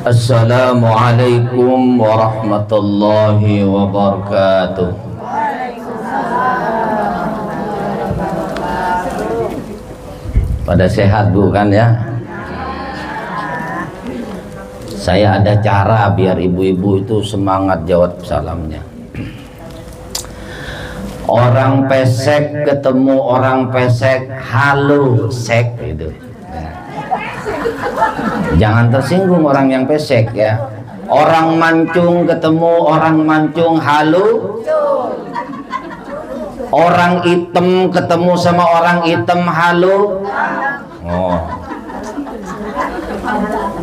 Assalamualaikum warahmatullahi wabarakatuh. Pada sehat bukan ya? Saya ada cara biar ibu-ibu itu semangat jawab salamnya. Orang pesek ketemu orang pesek, halo sek gitu. Jangan tersinggung orang yang pesek ya. Orang mancung ketemu orang mancung, halo. Orang hitam ketemu sama orang hitam, halo. Oh.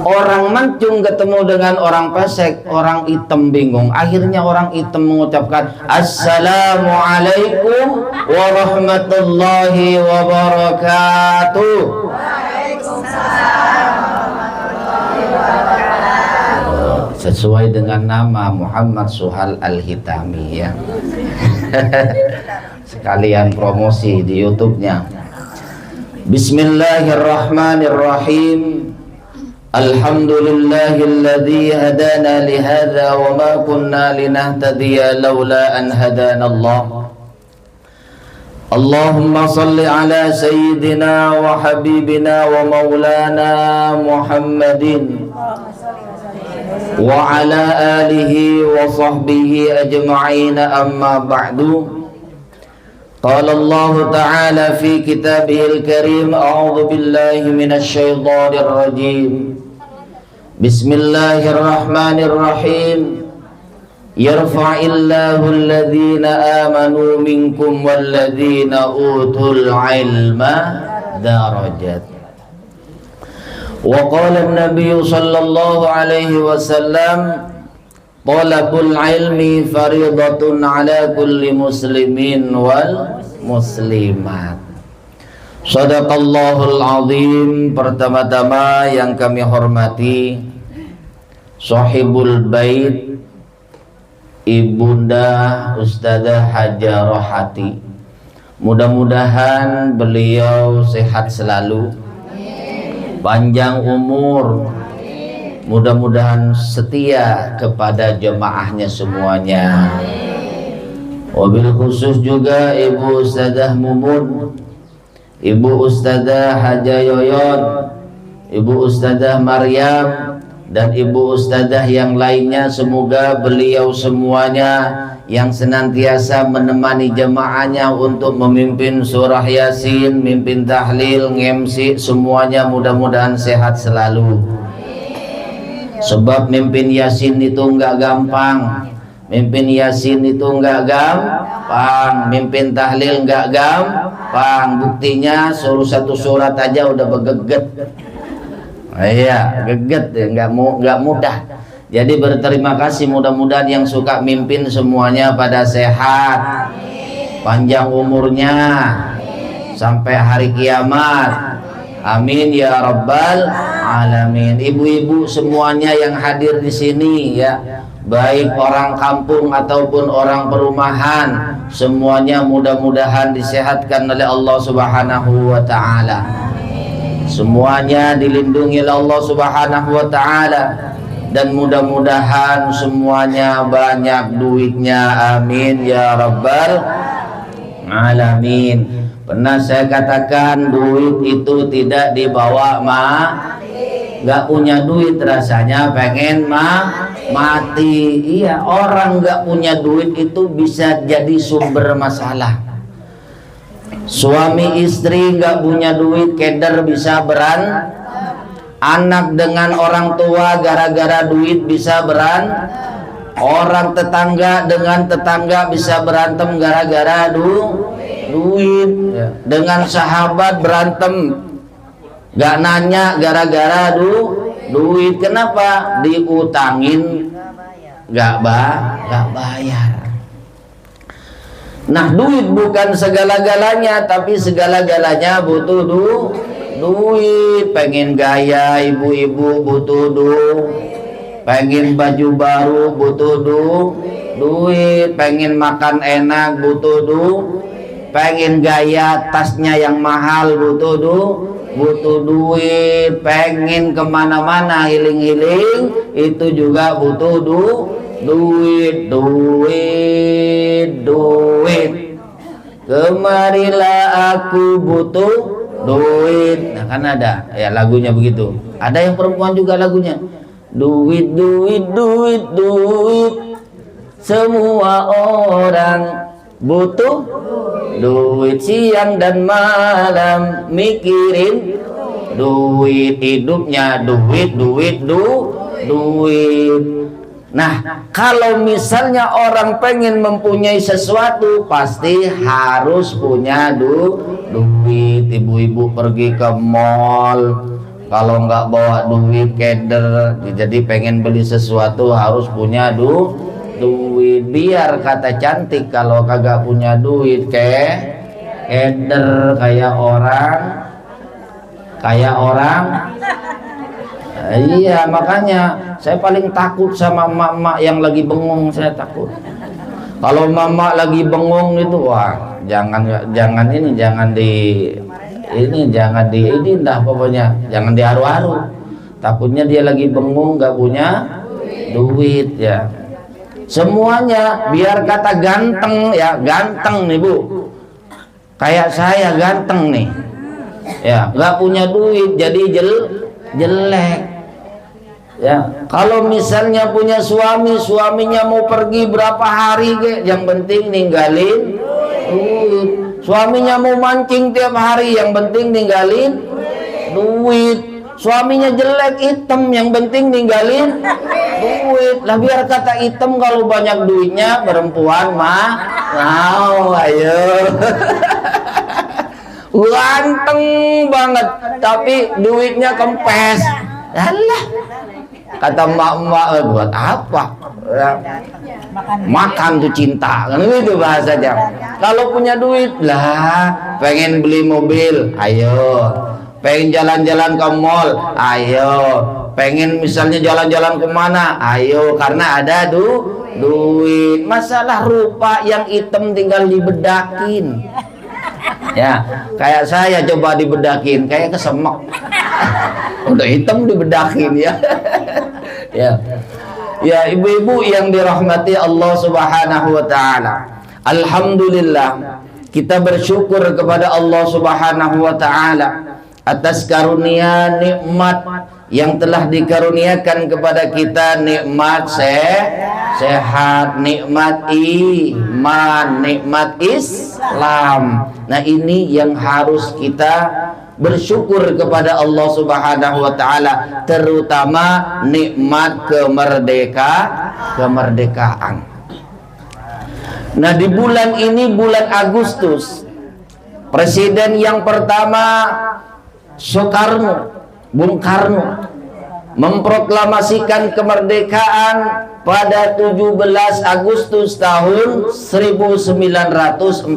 Orang mancung ketemu dengan orang pesek, orang hitam bingung. Akhirnya orang hitam mengucapkan Assalamualaikum warahmatullahi wabarakatuh. Sesuai dengan nama Muhammad Suhal Al-Hitami ya. Sekalian promosi di YouTube-nya. Bismillahirrahmanirrahim. Alhamdulillahilladzi hadana li hadza wa ma kunna linahtadiya laula an hadana Allah. Allahumma salli ala sayyidina wa habibina wa maulana Muhammadin wa ala alihi wa sahbihi ajma'in, amma ba'du. Qala Allah ta'ala fi kitabihil karim, a'udzu billahi minasy syaithanir rajim. Bismillahirrahmanirrahim. Yarfa'illahu alladhina amanu minkum walladhina utul ilma darajat. Wa qala an-nabiy sallallahu alaihi wasallam, talabul ilmi faridatun ala kulli muslimin wal muslimat. Shadaqallahul azim. Pertama-tama yang kami hormati sahibul bait, Ibunda Ustadzah Haja Rohati. Mudah-mudahan beliau sehat selalu, panjang umur, mudah-mudahan setia kepada jemaahnya semuanya. Wabil khusus juga Ibu Ustadzah Mumun, Ibu Ustadzah Haja Yoyon, Ibu Ustadzah Maryam, dan Ibu Ustadzah yang lainnya. Semoga beliau semuanya yang senantiasa menemani jemaahnya untuk memimpin surah Yasin, mimpin tahlil, ngemsi, semuanya mudah-mudahan sehat selalu. Sebab mimpin Yasin itu enggak gampang, mimpin Yasin itu enggak gampang, mimpin tahlil enggak gampang. Buktinya suruh satu surat aja udah begeget. Iya, geget ya, enggak mudah. Jadi berterima kasih, mudah-mudahan yang suka mimpin semuanya pada sehat, panjang umurnya sampai hari kiamat. Amin ya rabbal alamin. Ibu-ibu semuanya yang hadir di sini ya, baik orang kampung ataupun orang perumahan, semuanya mudah-mudahan disehatkan oleh Allah Subhanahu wa taala. Semuanya dilindungi oleh Allah Subhanahu wa taala, dan mudah-mudahan semuanya banyak duitnya. Amin ya rabbal alamin. Pernah saya katakan, duit itu tidak dibawa gak punya duit rasanya pengen mati. Iya, orang gak punya duit itu bisa jadi sumber masalah. Suami istri gak punya duit, keder bisa anak dengan orang tua gara-gara duit bisa orang tetangga dengan tetangga bisa berantem gara-gara duit. Dengan sahabat berantem gak nanya gara-gara duit. Kenapa? Diutangin gak bayar. Nah, duit bukan segala-galanya, tapi segala-galanya butuh duit. Pengen gaya ibu-ibu butuh pengen baju baru butuh duit, pengen makan enak butuh pengen gaya tasnya yang mahal butuh butuh duit, pengen kemana-mana healing-healing itu juga butuh duit. Kemarilah aku butuh duit. Nah kan ada ya lagunya begitu. Ada yang perempuan juga lagunya. Duit. Semua orang butuh duit, siang dan malam mikirin duit, hidupnya duit. Nah, kalau misalnya orang pengen mempunyai sesuatu pasti harus punya duit. Ibu-ibu pergi ke mall, kalau nggak bawa duit keder, jadi pengen beli sesuatu harus punya duit. Biar kata cantik, kalau kagak punya duit keder kayak orang. Iya, makanya saya paling takut sama emak-emak yang lagi bengong. Saya takut kalau mama lagi bengong itu, wah jangan di dah pokoknya, jangan diharu-haru. Takutnya dia lagi bengong nggak punya duit ya. Semuanya biar kata ganteng ya, ganteng nih Bu, kayak saya ganteng nih ya, nggak punya duit jadi jelek ya. Kalau misalnya punya suaminya mau pergi berapa hari yang penting ninggalin duit. Suaminya mau mancing tiap hari, yang penting ninggalin duit. Suaminya jelek hitam, yang penting ninggalin duit. Lah biar kata hitam kalau banyak duitnya, perempuan mah mau ayo ganteng banget tapi duitnya kempes. Alah, kata emak-emak, buat apa ya, makan tuh cinta kan, itu bahasanya. Kalau punya duit lah, pengen beli mobil ayo, pengen jalan-jalan ke mall ayo, pengen misalnya jalan-jalan kemana ayo, karena ada duit. Masalah rupa yang hitam tinggal dibedakin ya, kayak saya coba dibedakin kayak kesemek udah hitam dibedakin ya. Ya ibu-ibu yang dirahmati Allah Subhanahu wa taala, alhamdulillah kita bersyukur kepada Allah Subhanahu wa taala atas karunia nikmat yang telah dikaruniakan kepada kita, nikmat sehat, nikmat iman, nikmat Islam. Nah ini yang harus kita bersyukur kepada Allah Subhanahu wa taala, terutama nikmat kemerdekaan. Nah di bulan ini, bulan Agustus, presiden yang pertama Bung Karno memproklamasikan kemerdekaan pada 17 Agustus tahun 1945.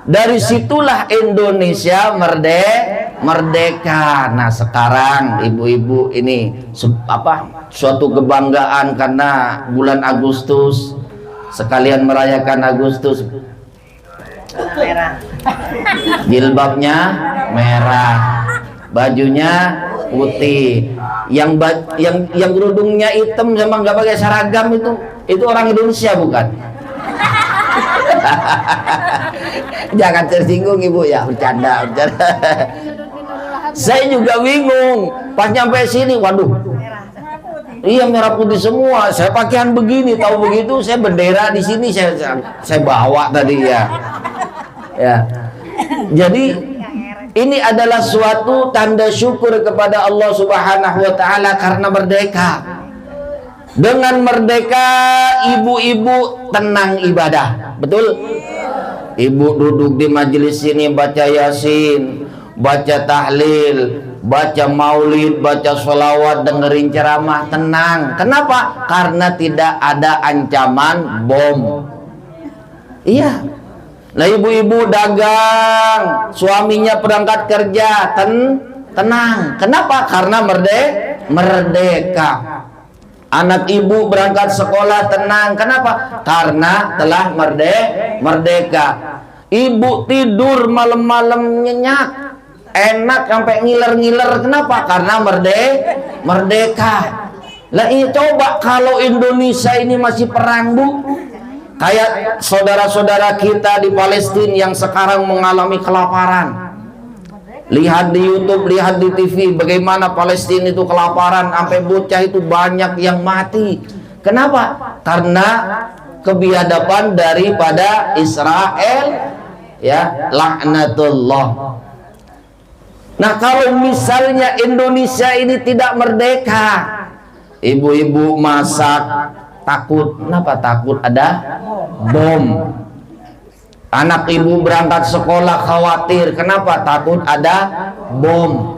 Dari situlah Indonesia merdeka. Nah sekarang ibu-ibu ini suatu kebanggaan karena bulan Agustus, sekalian merayakan Agustus. Jilbabnya merah, bajunya putih, yang kerudungnya hitam sama nggak pakai seragam itu orang Indonesia bukan? Jangan tersinggung ibu ya, bercanda. Saya juga bingung pas nyampe sini, waduh, iya merah putih semua. Saya pakaian begini, tahu begitu saya bendera di sini saya bawa tadi ya. Jadi ini adalah suatu tanda syukur kepada Allah Subhanahu wa taala karena merdeka. Dengan merdeka ibu-ibu tenang ibadah, betul? Ibu duduk di majelis ini baca Yasin, baca tahlil, baca maulid, baca sholawat, dengerin ceramah, tenang. Kenapa? Karena tidak ada ancaman bom. Iya. Nah ibu-ibu dagang, suaminya berangkat kerja, tenang. Kenapa? Karena merdeka. Anak ibu berangkat sekolah, tenang. Kenapa? Karena telah merdeka. Ibu tidur malam-malam nyenyak, enak sampai ngiler-ngiler. Kenapa? Karena merdeka. Lah ini coba kalau Indonesia ini masih perang, Bu, kayak saudara-saudara kita di Palestina yang sekarang mengalami kelaparan. Lihat di YouTube, lihat di TV bagaimana Palestina itu kelaparan, sampai bocah itu banyak yang mati. Kenapa? Karena kebiadaban daripada Israel, ya, laknatullah. Nah, kalau misalnya Indonesia ini tidak merdeka, ibu-ibu masak takut. Kenapa takut? Ada bom. Anak ibu berangkat sekolah khawatir. Kenapa? Takut ada bom.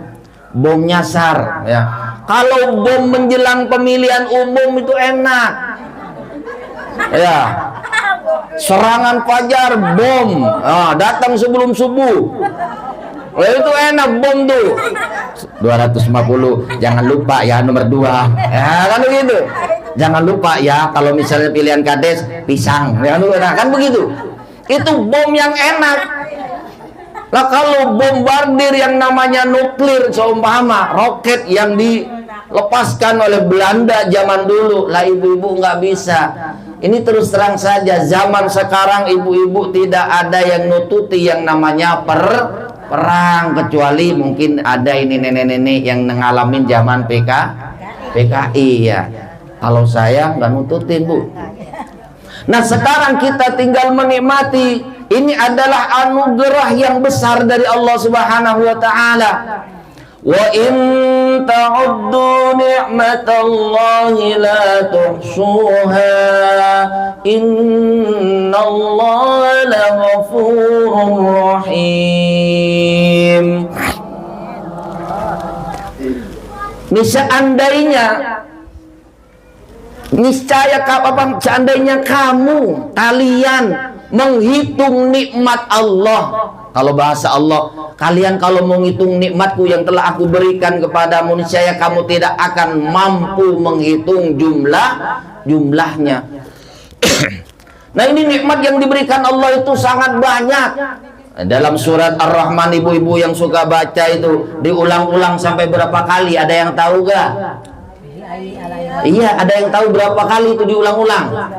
Bom nyasar, ya. Kalau bom menjelang pemilihan umum itu enak, ya. Serangan fajar bom, datang sebelum subuh. Itu enak bom tuh. 250. Jangan lupa ya nomor 2. Ya kan begitu. Jangan lupa ya kalau misalnya pilihan kades pisang. Ya kan begitu. Itu bom yang enak. Lah kalau bombardir yang namanya nuklir, seumpama roket yang dilepaskan oleh Belanda zaman dulu, lah ibu-ibu nggak bisa. Ini terus terang saja, zaman sekarang ibu-ibu tidak ada yang nututi yang namanya perang, kecuali mungkin ada ini nenek-nenek yang ngalamin zaman PKI ya. Kalau saya nggak nututin, Bu. Nah, sekarang kita tinggal menikmati. Ini adalah anugerah yang besar dari Allah Subhanahu wa taala. Wa in ta'uddu ni'matallahi la tuhsuha. Innallaha laghafurur rahim. Seandainya kalian menghitung nikmat Allah. Kalau bahasa Allah, kalian kalau menghitung nikmatku yang telah aku berikan kepada manusia, kamu tidak akan mampu menghitung jumlahnya. Nah, ini nikmat yang diberikan Allah itu sangat banyak. Dalam surat Ar-Rahman, ibu-ibu yang suka baca itu diulang-ulang sampai berapa kali? Ada yang tahu gak? Iya, ada yang tahu berapa kali itu diulang-ulang?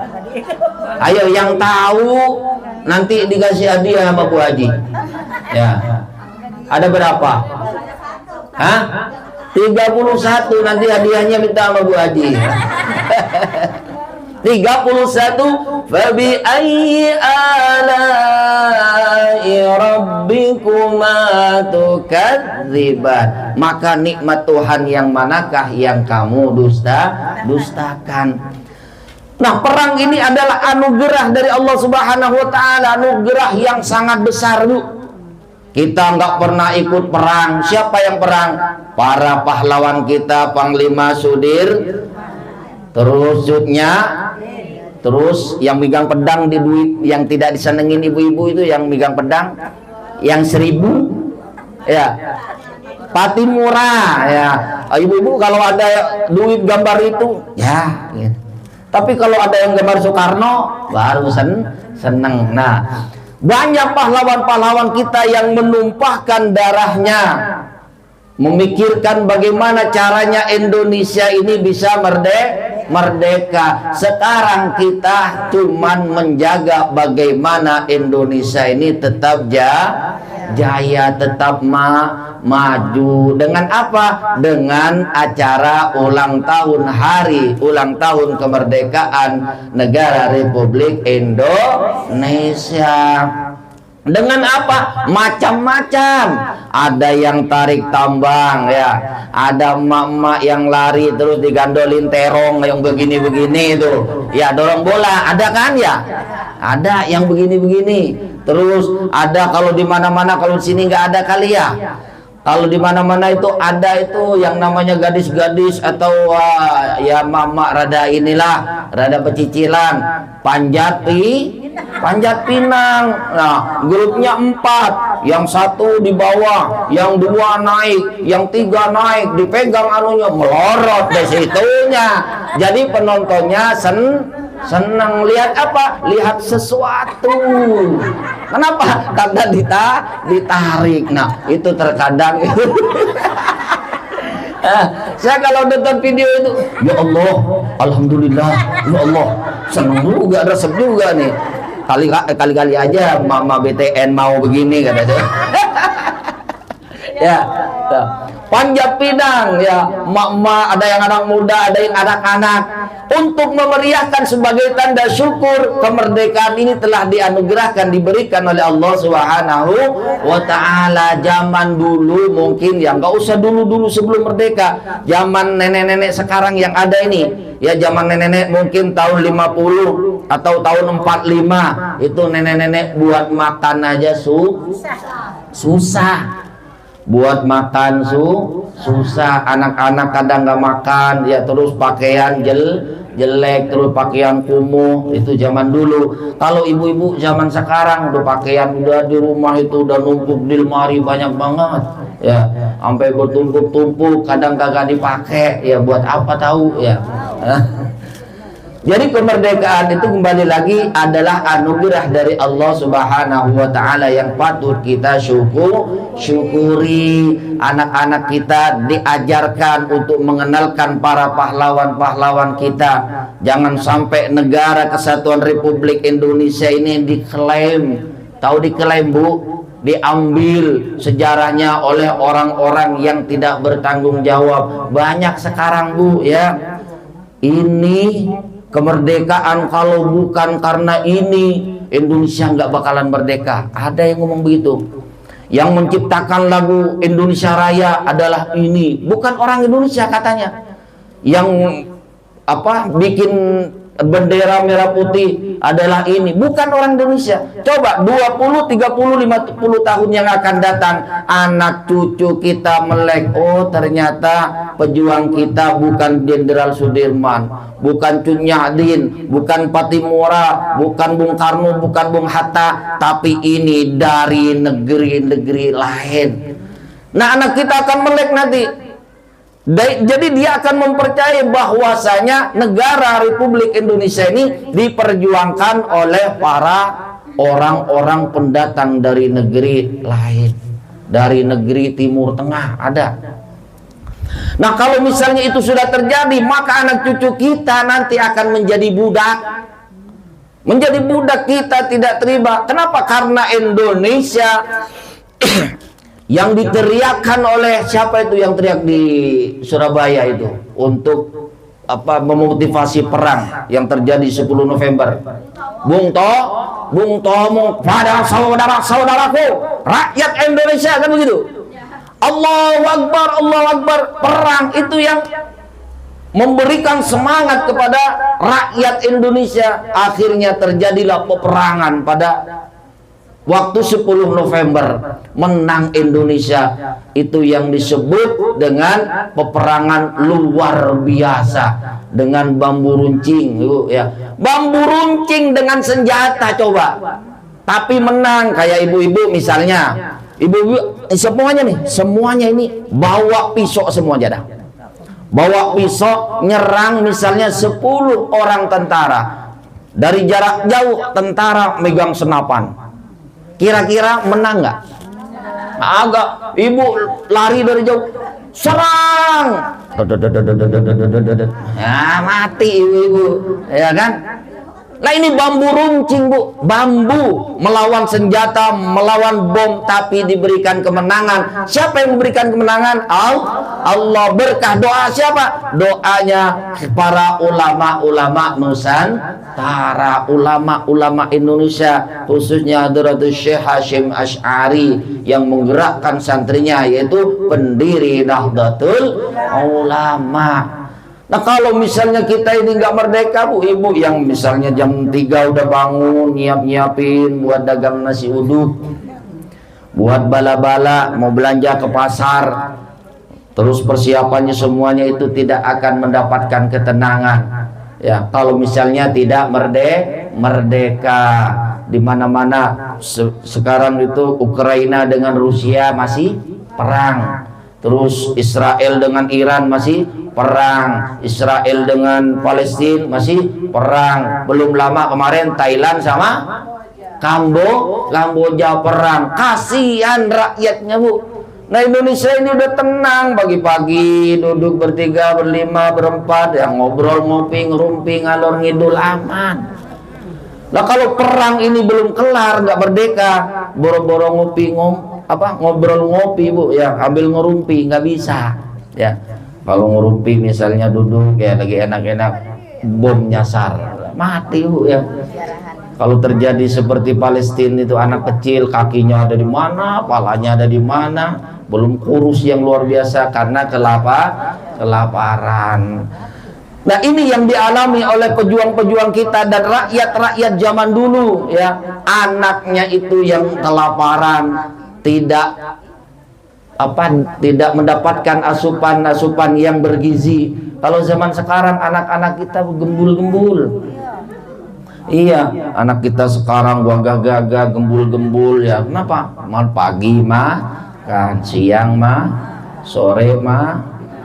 Ayo, yang tahu nanti dikasih hadiah sama Bu Haji. Ya. Ada berapa? Hah? 31, nanti hadiahnya minta sama Bu Haji. 31. Fabi ayyi ala'i rabbikuma tukadziban. Maka nikmat Tuhan yang manakah yang kamu dustakan? Nah, perang ini adalah anugerah dari Allah Subhanahu wa taala, anugerah yang sangat besar, Bu. Kita nggak pernah ikut perang. Siapa yang perang? Para pahlawan kita, Panglima Sudir. Terus yang megang pedang di duit yang tidak disenengin ibu-ibu itu, yang megang pedang yang 1000, ya, Patimura, ya. Ibu-ibu kalau ada duit gambar itu, ya, gitu. Tapi kalau ada yang gambar Soekarno, baru seneng. Nah, banyak pahlawan-pahlawan kita yang menumpahkan darahnya, memikirkan bagaimana caranya Indonesia ini bisa merdeka. Sekarang kita cuman menjaga bagaimana Indonesia ini tetap jaya, tetap maju. Dengan apa? Dengan acara ulang tahun, hari ulang tahun kemerdekaan negara Republik Indonesia. Dengan apa? Macam-macam. Ada yang tarik tambang, ya. Ada emak-emak yang lari terus digandolin terong yang begini-begini itu. Ya, dorong bola, ada kan ya? Ada yang begini-begini. Terus ada kalau di mana-mana, kalau di sini nggak ada kali ya. Kalau di mana-mana itu ada itu yang namanya gadis-gadis atau ya mama rada inilah, rada pecicilan, panjat pinang. Nah, grupnya 4, yang 1 di bawah, yang 2 naik, yang 3 naik, dipegang anunya melorot dari situnya. Jadi penontonnya senang lihat apa? Lihat sesuatu. Kenapa? Karena ditarik. Nah, itu terkadang itu. Saya kalau nonton video itu, ya Allah, alhamdulillah, ya Allah, seneng juga, resep juga nih. Kali-kali aja mama BTN mau begini katanya. Ya, panjat pinang ya, mak-mak, ada yang anak muda, ada yang anak-anak, untuk memeriahkan sebagai tanda syukur kemerdekaan ini telah dianugerahkan, diberikan oleh Allah Subhanahu wa Ta'ala. Zaman dulu mungkin ya, nggak usah dulu sebelum merdeka, zaman nenek-nenek sekarang yang ada ini ya, zaman nenek-nenek mungkin tahun 50 atau tahun 45 itu nenek-nenek buat makan aja susah. Buat makan susah, anak-anak kadang nggak makan ya, terus pakaian jelek, terus pakaian kumuh. Itu zaman dulu. Kalau ibu-ibu zaman sekarang udah pakaian udah di rumah itu udah numpuk di lemari banyak banget ya, sampai bertumpuk-tumpuk, kadang kagak dipakai ya, buat apa tahu ya. Jadi kemerdekaan itu kembali lagi adalah anugerah dari Allah Subhanahu wa Ta'ala yang patut kita syukuri. Anak-anak kita diajarkan untuk mengenalkan para pahlawan-pahlawan kita. Jangan sampai negara kesatuan Republik Indonesia ini diklaim. Tahu diklaim, Bu? Diambil sejarahnya oleh orang-orang yang tidak bertanggung jawab. Banyak sekarang, Bu, ya. Ini kemerdekaan, kalau bukan karena ini Indonesia nggak bakalan merdeka. Ada yang ngomong begitu. Yang menciptakan lagu Indonesia Raya adalah ini, bukan orang Indonesia katanya. Yang bikin bendera merah putih adalah ini, bukan orang Indonesia. Coba 20, 30, 50 tahun yang akan datang, anak cucu kita melek, oh ternyata pejuang kita bukan Jenderal Sudirman, bukan Cut Nyak, bukan Patimura, bukan Bung Karno, bukan Bung Hatta, tapi ini dari negeri-negeri lain. Nah, anak kita akan melek nanti. Jadi dia akan mempercayai bahwasanya negara Republik Indonesia ini diperjuangkan oleh para orang-orang pendatang dari negeri lain, dari negeri Timur Tengah ada. Nah, kalau misalnya itu sudah terjadi, maka anak cucu kita nanti akan menjadi budak. Menjadi budak, kita tidak terima. Kenapa? Karena Indonesia yang diteriakkan oleh siapa itu yang teriak di Surabaya itu untuk memotivasi perang yang terjadi 10 November. Bung Tomo pada saudara-saudaraku rakyat Indonesia, kan begitu. Allahu Akbar, perang itu yang memberikan semangat kepada rakyat Indonesia. Akhirnya terjadilah peperangan pada waktu 10 November, menang Indonesia. Itu yang disebut dengan peperangan luar biasa dengan bambu runcing, ya. Bambu runcing dengan senjata, coba. Tapi menang. Kayak ibu-ibu misalnya, ibu-ibu semuanya ini bawa pisau semuanya dah. Bawa pisau nyerang misalnya 10 orang tentara. Dari jarak jauh tentara megang senapan. Kira-kira menang nggak? Agak. Ibu lari dari jauh, serang. Ya, mati ibu-ibu, ya kan? Nah, ini bambu runcing, Bu. Bambu melawan senjata, melawan bom, tapi diberikan kemenangan. Siapa yang memberikan kemenangan? Allah. Berkah doa siapa? Doanya para ulama-ulama Nusantara, ulama-ulama Indonesia, khususnya Hadratus Syekh Hasyim Asy'ari yang menggerakkan santrinya, yaitu pendiri Nahdlatul Ulama. Nah, kalau misalnya kita ini nggak merdeka, Bu, ibu yang misalnya jam 3 udah bangun, nyiapin buat dagang nasi uduk, buat bala-bala, mau belanja ke pasar, terus persiapannya semuanya itu tidak akan mendapatkan ketenangan. Ya, kalau misalnya tidak merdeka, di mana-mana sekarang itu Ukraina dengan Rusia masih perang. Terus Israel dengan Iran masih perang, Israel dengan Palestina masih perang. Belum lama kemarin Thailand sama Kamboja perang. Kasihan rakyatnya, Bu. Nah, Indonesia ini udah tenang, pagi-pagi duduk bertiga, berlima, berempat, yang ngobrol, ngopi, ngerumpi, ngalor ngidul, aman. Nah, kalau perang ini belum kelar, nggak merdeka, boro-boro ngobrol ngopi, Bu, ya, ambil ngerumpi, nggak bisa, ya. Kalau ngerumpi misalnya duduk ya lagi enak-enak, bom nyasar, mati, Bu, ya. Kalau terjadi seperti Palestina itu, anak kecil kakinya ada di mana, palanya ada di mana, belum kurus yang luar biasa karena kelaparan. Nah, ini yang dialami oleh pejuang-pejuang kita dan rakyat-rakyat zaman dulu, ya. Anaknya itu yang kelaparan, tidak mendapatkan asupan yang bergizi. Kalau zaman sekarang anak-anak kita gembul-gembul. Iya, anak kita sekarang gagah-gagah, gembul-gembul, ya. Kenapa? Pagi makan, siang sore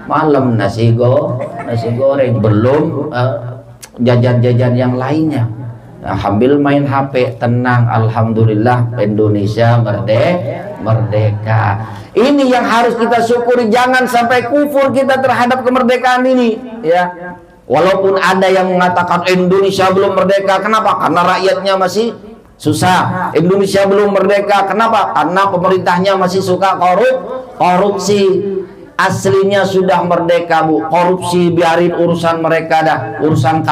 malam nasi goreng, belum jajan-jajan yang lainnya. Nah, sambil main HP, tenang, alhamdulillah Indonesia merdeka. Ini yang harus kita syukuri, jangan sampai kufur kita terhadap kemerdekaan ini, ya. Walaupun ada yang mengatakan Indonesia belum merdeka, kenapa? Karena rakyatnya masih susah. Indonesia belum merdeka, kenapa? Karena pemerintahnya masih suka korupsi. Aslinya sudah merdeka, Bu. Korupsi biarin urusan mereka dah. Urusan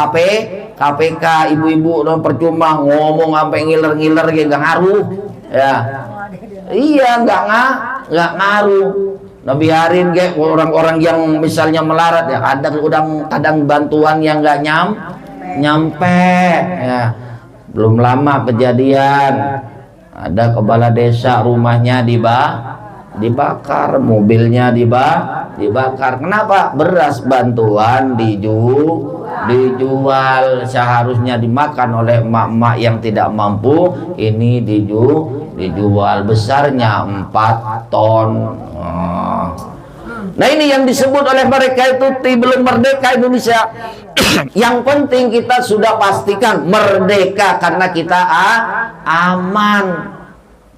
KPK, ibu-ibu percuma ngomong sampai ngiler-ngiler gak ngaruh, ya. Iya, nggak ngaruh. Nah, biarin orang-orang yang misalnya melarat, ya, kadang bantuan yang nggak nyampe, ya. Belum lama kejadian ada kepala desa rumahnya dibakar, mobilnya dibakar. Kenapa? Beras bantuan dijual, seharusnya dimakan oleh emak-emak yang tidak mampu, ini dijual besarnya 4 ton. Nah, ini yang disebut oleh mereka itu belum merdeka Indonesia. Yang penting kita sudah pastikan merdeka karena kita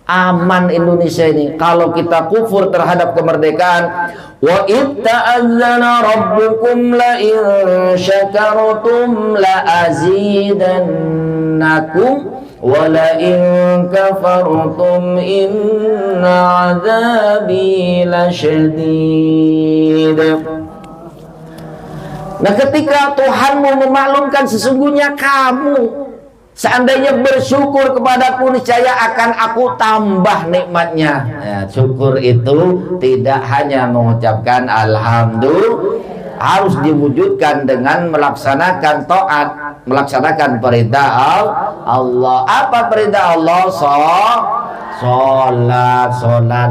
aman Indonesia ini. Kalau kita kufur terhadap kemerdekaan, wa itta'adzana rabbukum la in syakartum la azidannakum wa la in kafartum inna azabi lasyadid. Nah, ketika Tuhanmu memaklumkan sesungguhnya kamu seandainya bersyukur kepadaku, niscaya akan aku tambah nikmatnya. Ya, syukur itu tidak hanya mengucapkan alhamdulillah, harus diwujudkan dengan melaksanakan taat, melaksanakan perintah Allah. Apa perintah Allah? Sholat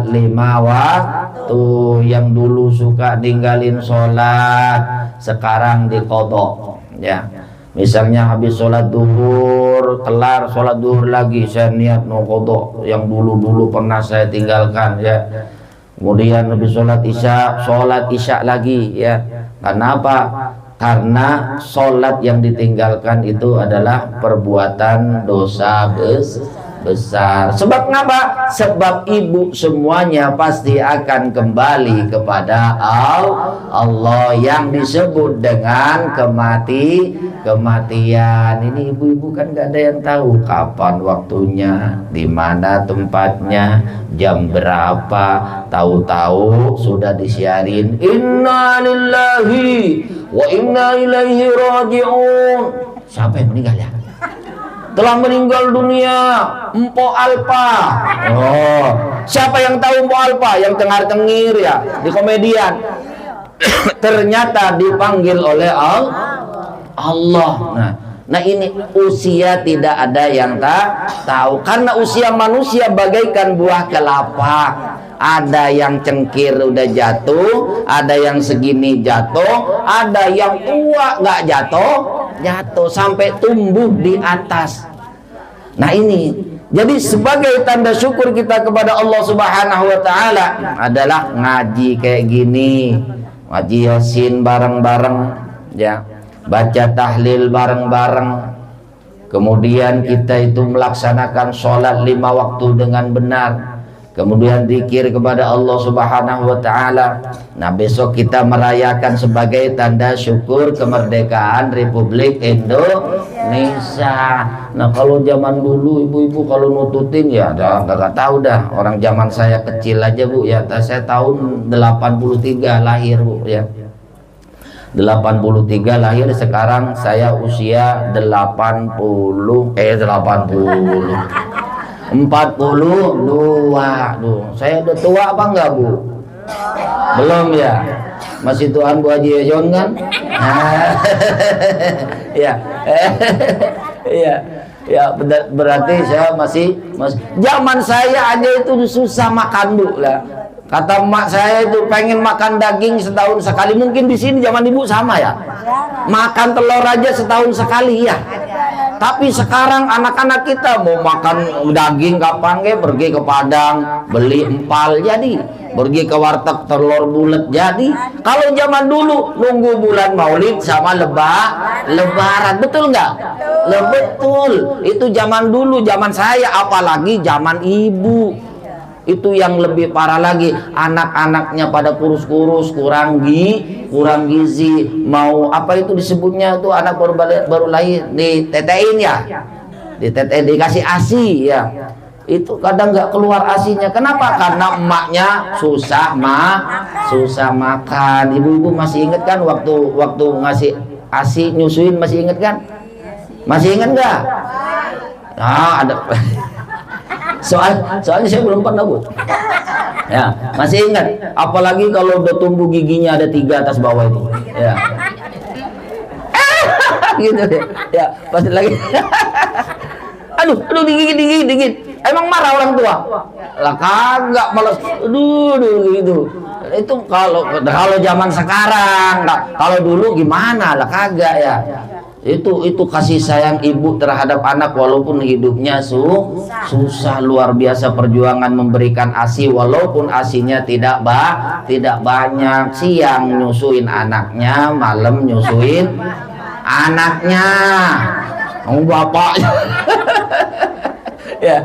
5 waktu. Yang dulu suka ninggalin sholat, sekarang diqodho, ya. Misalnya habis sholat duhur, kelar sholat duhur lagi, saya niat mau qodho yang dulu pernah saya tinggalkan, ya. Kemudian habis sholat isya lagi, ya. Kenapa? Karena sholat yang ditinggalkan itu adalah perbuatan dosa besar. Sebab ngapa? Sebab ibu semuanya pasti akan kembali kepada Allah yang disebut dengan kematian. Ini ibu-ibu kan gak ada yang tahu kapan waktunya, di mana tempatnya, jam berapa. Tahu-tahu sudah disiarin inna lillahi wa inna ilaihi raji'un. Siapa yang meninggal, ya? Telah meninggal dunia Mpo Alpa. Oh, siapa yang tahu Mpo Alpa? Yang cengar-cengir, ya, di komedian. Ternyata dipanggil oleh Allah. Nah, ini usia tidak ada yang tahu. Karena usia manusia bagaikan buah kelapa. Ada yang cengkir udah jatuh, ada yang segini jatuh, ada yang tua nggak jatuh sampai tumbuh di atas. Nah, ini jadi sebagai tanda syukur kita kepada Allah Subhanahu wa taala adalah ngaji kayak gini, ngaji Yasin bareng-bareng, ya, baca tahlil bareng-bareng. kemudian kita itu melaksanakan sholat 5 waktu dengan benar, kemudian zikir kepada Allah Subhanahu wa taala. Nah, besok kita merayakan sebagai tanda syukur kemerdekaan Republik Indonesia. Nah, kalau zaman dulu ibu-ibu kalau nututin ya nggak tahu dah. Orang zaman saya kecil aja Bu ya, saya tahun 83 lahir Bu ya. 83 lahir, sekarang saya usia 42. 42. Saya udah tua apa enggak Bu? Belum ya? Masih tuan Bu Haji Ejon kan? Ya. Iya. Ya, berarti saya masih zaman saya aja itu susah makan Bu lah. Kata emak saya itu pengen makan daging setahun sekali. Mungkin di sini zaman ibu sama ya. Makan telur aja setahun sekali ya. Tapi sekarang anak-anak kita mau makan daging kapan ke? Pergi ke Padang beli empal jadi, pergi ke warteg telur bulat jadi. Kalau zaman dulu nunggu bulan Maulid sama Lebaran, betul nggak? Betul. Itu zaman dulu, zaman saya, apalagi zaman ibu. Itu yang lebih parah lagi, anak-anaknya pada kurus-kurus, kurang gizi, mau apa itu disebutnya tuh anak baru lahir ditetein ya, dikasih ASI ya, itu kadang nggak keluar ASINya. Kenapa? Karena emaknya susah makan. Ibu-ibu masih inget kan waktu ngasih ASI nyusuin, masih inget kan? Masih inget nggak? Nah, ada soalnya saya belum pernah Bu ya, masih ingat, apalagi kalau udah tumbuh giginya ada 3 atas bawah itu ya. Gitu deh ya, pasti lagi aduh digigit. Emang marah orang tua lah? Kagak, malas gitu. Itu kalau zaman sekarang. Kalau dulu gimana lah, kagak ya. Itu kasih sayang ibu terhadap anak, walaupun hidupnya susah, luar biasa perjuangan memberikan ASI, walaupun ASINya tidak banyak. Siang nyusuin anaknya, malam nyusuin anaknya, bapaknya. Ya.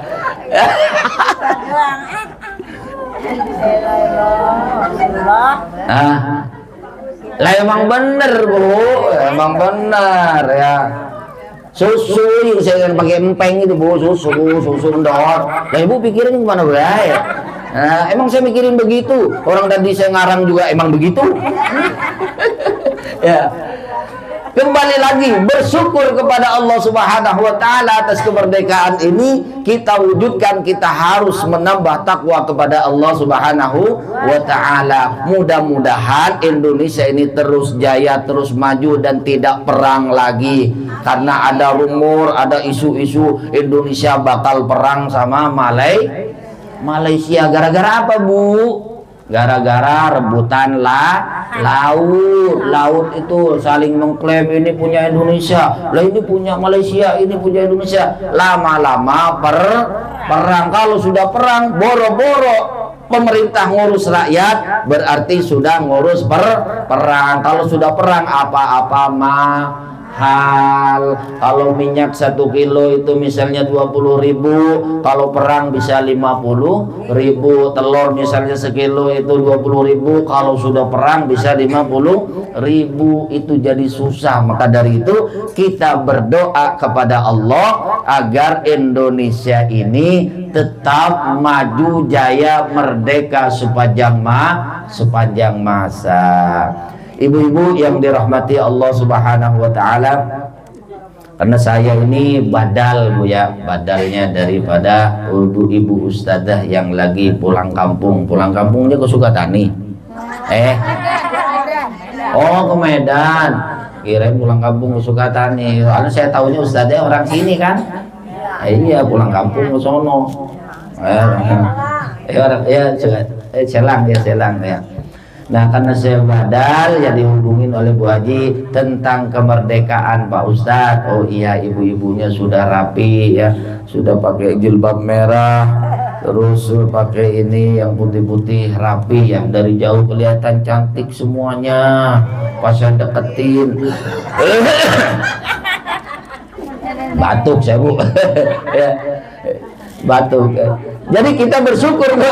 Lah emang bener Bu, emang bener ya. Susu yang saya pakai empeng itu Bu, susu endor. Lah ibu pikirin gimana Bu ya? Nah, emang saya mikirin begitu. Orang tadi saya ngarang juga emang begitu. Ya. Kembali lagi bersyukur kepada Allah Subhanahu wa taala atas kemerdekaan ini. Kita wujudkan, kita harus menambah takwa kepada Allah Subhanahu wa taala. Mudah-mudahan Indonesia ini terus jaya, terus maju dan tidak perang lagi. Karena ada rumor, ada isu-isu Indonesia bakal perang sama Malaysia. Gara-gara apa Bu? Gara-gara rebutan laut itu saling mengklaim ini punya Indonesia, lah ini punya Malaysia, ini punya Indonesia. Lama-lama perang. Kalau sudah perang, boro-boro pemerintah ngurus rakyat, berarti sudah ngurus perang. Kalau sudah perang, apa-apa mahal. Kalau minyak 1 kilo itu misalnya 20.000, kalau perang bisa 50.000. Telur misalnya sekilo itu 20.000, kalau sudah perang bisa 50.000. Itu jadi susah. Maka dari itu kita berdoa kepada Allah agar Indonesia ini tetap maju jaya merdeka sepanjang masa. Ibu-ibu yang dirahmati Allah Subhanahu wa taala, karena saya ini badal Bu ya, badalnya daripada ibu ustadzah yang lagi pulang kampung. Pulang kampungnya ke Sukatani. Oh, ke Medan. Kirain pulang kampung ke Sukatani. Soalnya saya tahunya ustadznya orang sini kan. Iya, pulang kampung ke sono. Selang ya. Nah, karena saya badal ya dihubungin oleh Bu Haji tentang kemerdekaan Pak Ustadz. Oh iya, ibu-ibunya sudah rapi ya, sudah pakai jilbab merah, terus pakai ini yang putih-putih rapi, yang dari jauh kelihatan cantik semuanya. Pas saya deketin Batuk saya Bu. Ya, batuk. Jadi kita bersyukur Bu.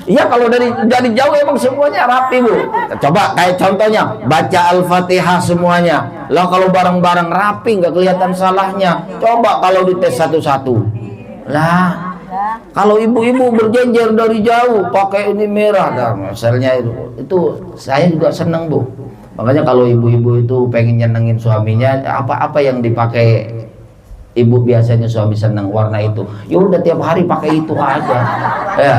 Iya, kalau dari jauh emang semuanya rapi Bu. Coba kayak contohnya baca Al-Fatihah semuanya. Lah kalau bareng-bareng rapi nggak kelihatan salahnya. Coba kalau dites satu-satu. Lah kalau ibu-ibu berjejer dari jauh pakai ini merah dan misalnya itu saya juga seneng Bu. Makanya kalau ibu-ibu itu pengen nyenengin suaminya, apa yang dipakai ibu biasanya suami seneng warna itu. Ya udah tiap hari pakai itu aja. Ya.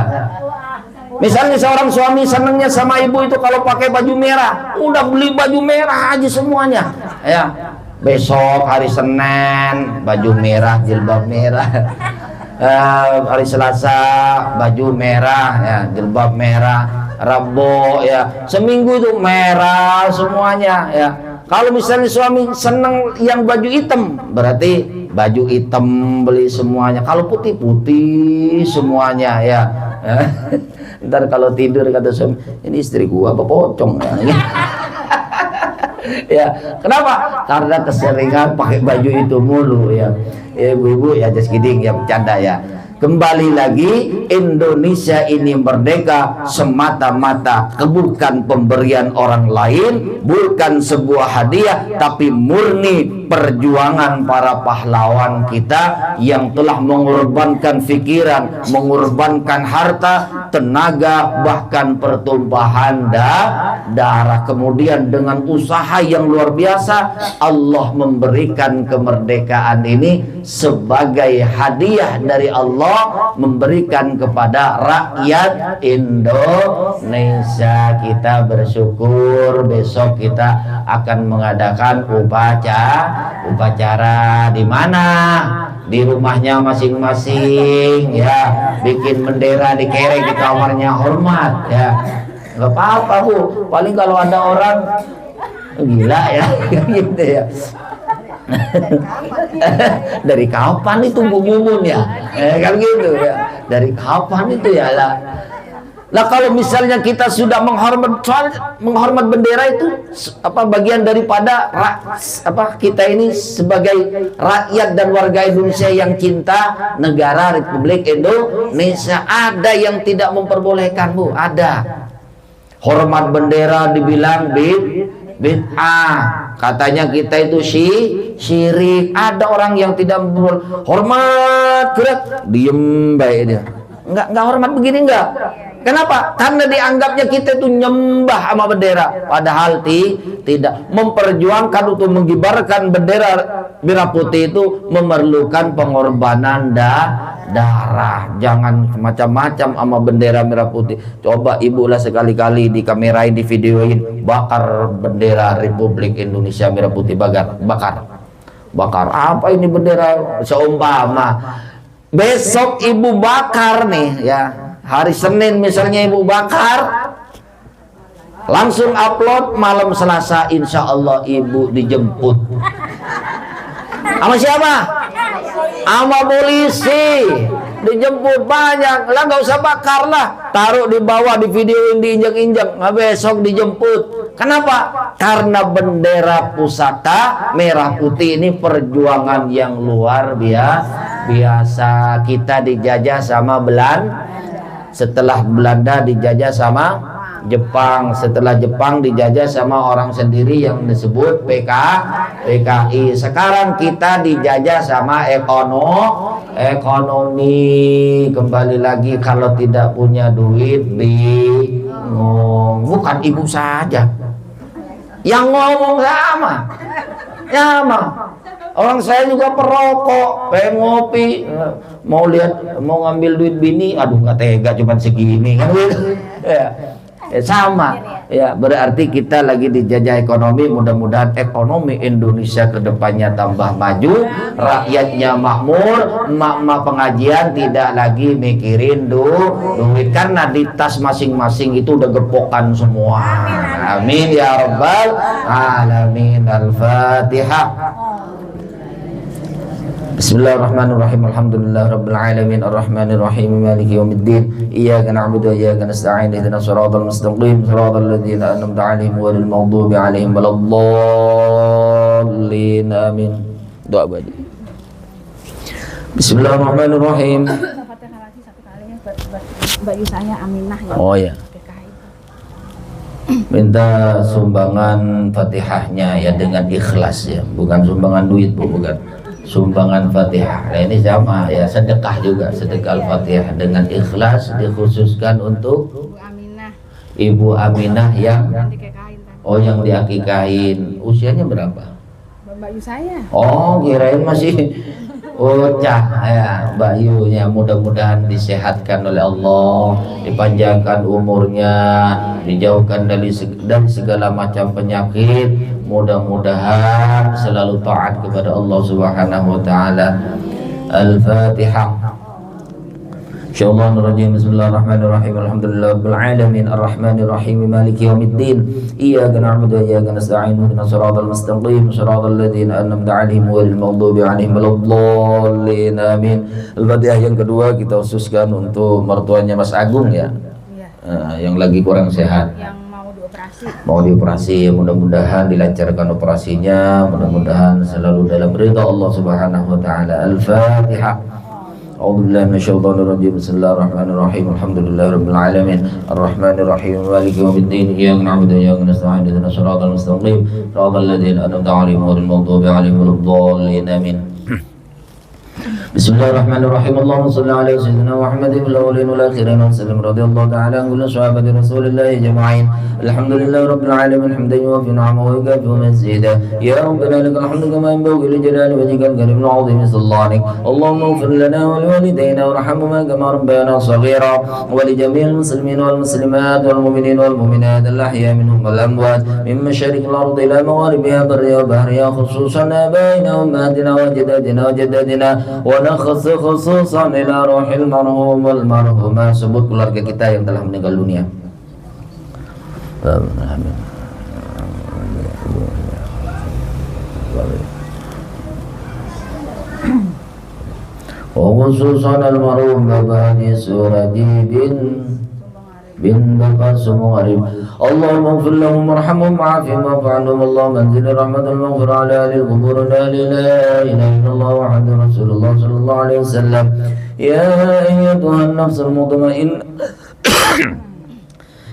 Misalnya seorang suami senengnya sama ibu itu kalau pakai baju merah, udah beli baju merah aja semuanya. Ya. Besok hari Senin baju merah, jilbab merah. Hari Selasa baju merah, ya, jilbab merah. Rabu ya, seminggu itu merah semuanya ya. Kalau misalnya suami seneng yang baju hitam, berarti baju hitam beli semuanya. Kalau putih putih semuanya ya. Ntar kalau tidur kata suami, ini istri gua apa pocong ya. Ya, kenapa? Karena keseringan pakai baju itu mulu ya. Ibu-ibu ya, just kidding ya, bercanda ya. Kembali lagi, Indonesia ini merdeka semata-mata bukan pemberian orang lain, bukan sebuah hadiah, tapi murni perjuangan para pahlawan kita yang telah mengorbankan pikiran, mengorbankan harta, tenaga, bahkan pertumpahan darah. Kemudian dengan usaha yang luar biasa, Allah memberikan kemerdekaan ini sebagai hadiah dari Allah, memberikan kepada rakyat Indonesia. Kita bersyukur. Besok kita akan mengadakan upacara di mana? Di rumahnya masing-masing ya, bikin bendera dikerek di kamarnya, hormat ya. Nggak apa-apa Bu, paling kalau ada orang gila ya gitu ya. Dari kapan itu Bu Mumun ya? Kan gitu ya. Dari kapan itu ya lah. Nah kalau misalnya kita sudah menghormat bendera itu bagian daripada kita ini sebagai rakyat dan warga Indonesia yang cinta negara Republik Indonesia. Ada yang tidak memperbolehkan Bu, ada. Hormat bendera dibilang bid'ah, katanya kita itu syirik. Ada orang yang tidak hormat, gerak diem baik dia, nggak hormat begini enggak. Kenapa? Karena dianggapnya kita itu nyembah sama bendera, padahal tidak. Memperjuangkan untuk mengibarkan bendera merah putih itu memerlukan pengorbanan darah. Jangan macam-macam sama bendera merah putih. Coba ibu lah sekali-kali dikamerain, divideoin, bakar bendera Republik Indonesia merah putih, bakar. Apa ini bendera? Seumpama besok ibu bakar nih ya, hari Senin misalnya ibu bakar, langsung upload malam Selasa, insya Allah ibu dijemput. Sama siapa? Sama polisi. Dijemput banyak. Lah nggak usah bakar lah, taruh di bawah, di videoin, diinjak-injak. Nah, besok dijemput. Kenapa? Karena bendera pusaka merah putih ini perjuangan yang luar biasa. Kita dijajah sama Belanda. Setelah Belanda dijajah sama Jepang, setelah Jepang dijajah sama orang sendiri yang disebut PKI. Sekarang kita dijajah sama ekonomi. Kembali lagi, kalau tidak punya duit bingung. Bukan ibu saja yang ngomong, sama. Orang saya juga perokok, pengen ngopi, mau ngambil duit bini, aduh nggak tega, cuman segini kan gitu. Sama ya, berarti kita lagi dijajah ekonomi. Mudah-mudahan ekonomi Indonesia kedepannya tambah maju, rakyatnya makmur, emak-emak pengajian tidak lagi mikirin duit, karena di tas masing-masing itu udah gepokan semua. Amin ya rabbal alamin. Al-Fatihah. Bismillahirrahmanirrahim. Alhamdulillahirabbil alamin arrahmanir rahim maliki yaumiddin. Iyyaka na'budu wa iyyaka nasta'in. Ihdinas siratal mustaqim, siratal ladzina an'amta 'alaihim ghairil maghdubi 'alaihim waladdallin. Amin. Doa badi. Bismillahirrahmanirrahim. Fatihah lagi satu kali ya Mbak Yusanya Aminah ya. Oh ya. Minta sumbangan Fatihahnya ya dengan ikhlas ya, bukan sumbangan duit Bu, bukan. Sumbangan Fatihah. Nah, ini sama ya, sedekah juga, sedekah Al-Fatihah dengan ikhlas dikhususkan untuk Ibu Aminah yang yang diakikahin. Usianya berapa? Mbak Yusaya. Oh, kirain masih bocah ya, Mbak Yunya. Mudah-mudahan disehatkan oleh Allah, dipanjangkan umurnya, dijauhkan dari segala macam penyakit. Mudah-mudahan selalu taat kepada Allah Subhanahu wa taala. Al-Fatihah. Insyaallah. Bismillahirrahmanirrahim. Alhamdulillahirabbil alamin arrahmanir rahim maliki yaumiddin. Iyyaka na'budu wa iyyaka nasta'in. Ihdinas siratal mustaqim, siratal ladzina an'amta 'alaihim ghairil maghdubi 'alaihim waladdallin. Amin. Al-Fatihah yang kedua kita khususkan untuk mertuanya Mas Agung ya. Yang lagi kurang sehat. Mau dioperasi, mudah-mudahan dilancarkan operasinya, mudah-mudahan selalu dalam ridha Allah Subhanahu wa taala. Al-Fatihah. A'udzubillahi minasyaitonir rajim. Bismillahirrahmanirrahim. Alhamdulillahirabbil alamin arrahmanir rahim maliki yaumiddin. Iyyaka na'budu wa iyyaka nasta'in. Ihdinas siratal mustaqim, siratal ladzina an'amta 'alaihim ghairil maghdubi 'alaihim waladdallin. Amin. Bismillahirrahmanirrahim. Allahumma shalli ala sayyidina Muhammadin fil awwalin wal akhirin wa sallim radhiyallahu ta'ala an kulli sahabati Rasulillah ajma'in. Alhamdulillahirabbil alamin hamdan yuwaffi ni'amahu wa yukafi mazida. Ya rabbana lakal hamdu kama yanbaghi li jalali wajhikal karim wa 'azimi sultanik. Allahumma ighfir lana wa liwalidayna warhamhuma kama rabbayana shaghira wa li jami'il muslimin wal muslimat wal mu'minin wal mu'minat al ahya minhum wal amwat min masharikil ardi ila magharibiha barriha wa bahriha khususan abaina wa ummatina wa jaddatina wa jaddatina nakhas khususan ila ruhil marhum wal marhumah. Sebut keluarga kita yang telah meninggal dunia. Amin. Khususan al-marhum Babani Suradi bin Bapak Sumuarif. Allahumma ighfir lahum warhamhum wa'afihim wa'fu anhum. Allahumma anzil rahmatal maghfirah ala ahli al-qubur la ilaha illallah Muhammadur Rasulullah sallallahu alaihi wasallam. Ya ayyatuhan nafsul mutmainnah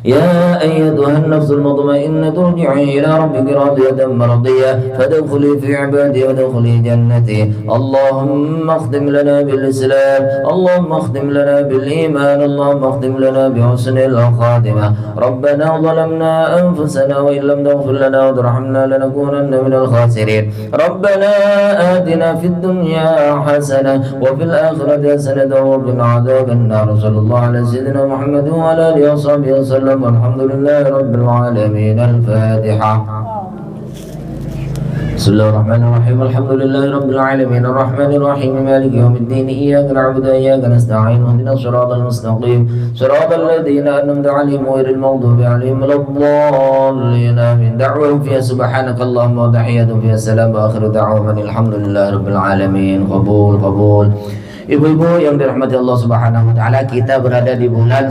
يا أيتها النفس المطمئنة ارجعي إلى ربك راضية مرضية فادخلي في عبادي وادخلي جنتي. اللهم اختم لنا بالإسلام، اللهم اختم لنا بالإيمان، اللهم اختم لنا بحسن الخاتمة. ربنا ظلمنا أنفسنا وإن لم تغفر لنا وترحمنا لنكونن من الخاسرين. ربنا آتنا في الدنيا حسنة وفي الآخرة حسنة وقنا عذاب النار. صلى الله على سيدنا محمد وعلى آله وصحبه وسلم. Alhamdulillahi rabbil alamin. Al-Fatihah. Bismillahirrahmanirrahim. Alhamdulillahi rabbil alamin arrahmanir rahim maliki yaumiddin. Iyyaka na'budu wa iyyaka nasta'in. Ihdinas siratal mustaqim, siratal ladzina an'amta 'alaihim ghairil maghdubi 'alaihim waladdallin. Amin. Da'wahum fiha subhanakallahumma wa tahiyyatuhum fiha salam wa akhiru da'wahum alhamdulillahi rabbil alamin. Qabul. Ibu-ibu yang dirahmati Allah Subhanahu wa taala, kita berada di bulan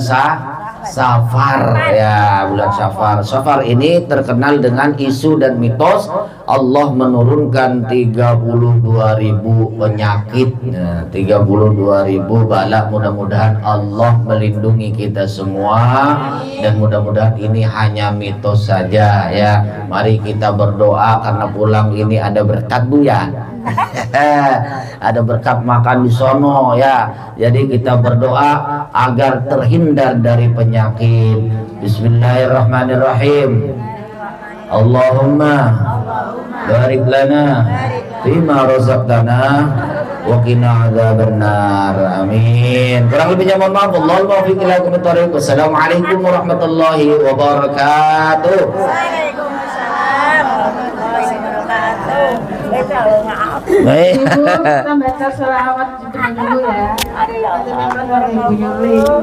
Safar ya, bulan Safar. Safar ini terkenal dengan isu dan mitos Allah menurunkan 32.000 penyakit, 32.000 bala. Mudah-mudahan Allah melindungi kita semua dan mudah-mudahan ini hanya mitos saja ya. Mari kita berdoa karena pulang ini ada berkat Bu ya. Ada berkat makan di sono ya. Jadi kita berdoa agar terhindar dari penyakit. Bismillahirrahmanirrahim. Allahumma barik lana fima razaqtana wa qina adzabannar. Amin. Kurang lebihnya mohon maaf. Wallahul muwaffiq ila aqwamit thoriq. Wassalamualaikum warahmatullahi wabarakatuh. Baik. Ibu, kita baca selawat dulu ya. Ada memang orang ibu nyuruh.